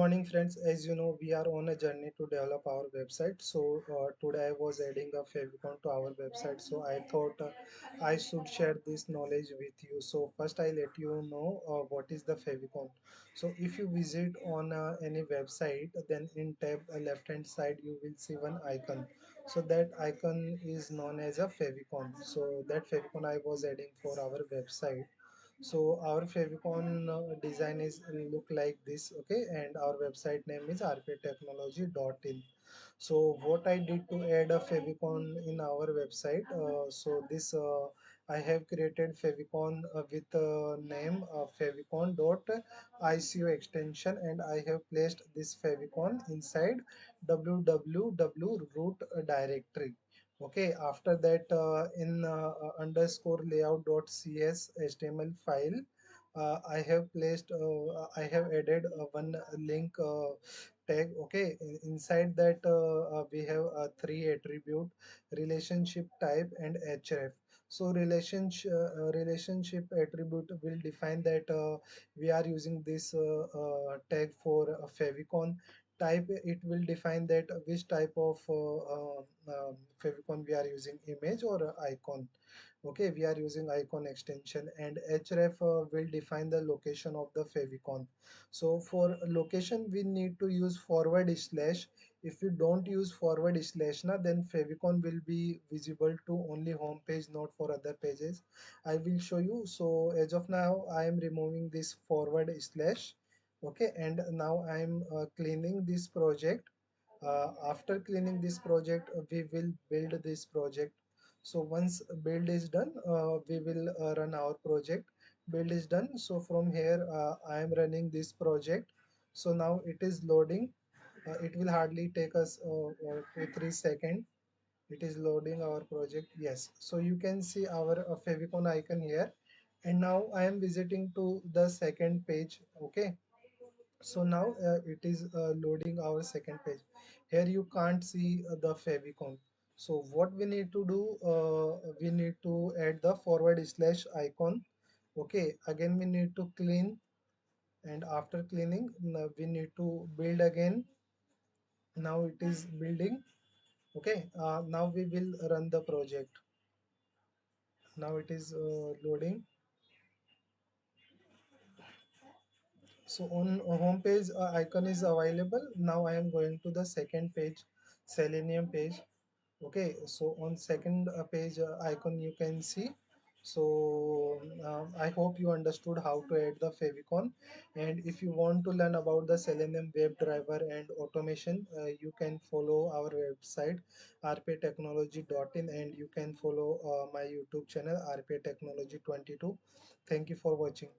morning, friends. As you know, we are on a journey to develop our website. So today I was adding a favicon to our website. So I thought I should share this knowledge with you. So first I let you know what is the favicon. So if you visit on any website, then in tab left hand side you will see one icon. So that icon is known as a favicon. So that favicon I was adding for our website. So our favicon design is look like this, okay, and our website name is rptechnology.in. So what I did to add a favicon in our website, I have created favicon with name favicon.ico extension, and I have placed this favicon inside www root directory. Okay, after that, in underscore layout.cs HTML file, I have placed, I have added one link tag. Okay, inside that we have three attribute: relationship type and href. So relationship attribute will define that we are using this tag for favicon. Type, it will define that which type of favicon we are using, image or icon. Okay, we are using icon extension, and href will define the location of the favicon. So for location we need to use forward slash. If you don't use forward slash na, then favicon will be visible to only home page, not for other pages. I will show you. So as of now I am removing this forward slash. Okay, and now I am cleaning this project. After cleaning this project, we will build this project. So once build is done, we will run our project. Build is done. So from here I am running this project. So now it is loading. It will hardly take us 2 3 seconds. It is loading our project. Yes, so you can see our favicon icon here, and now I am visiting to the second page. Okay, so now it is loading our second page. Here you can't see the favicon. So what we need to do, we need to add the forward slash icon. Okay, again we need to clean, and after cleaning we need to build again. Now it is building. Okay, now we will run the project. Now it is loading. So on home page icon is available. Now I am going to the second page, selenium page. Okay, so on second page icon you can see. So I hope you understood how to add the favicon, and if you want to learn about the selenium WebDriver and automation, you can follow our website rptechnology.in, and you can follow my YouTube channel rptechnology22. Thank you for watching.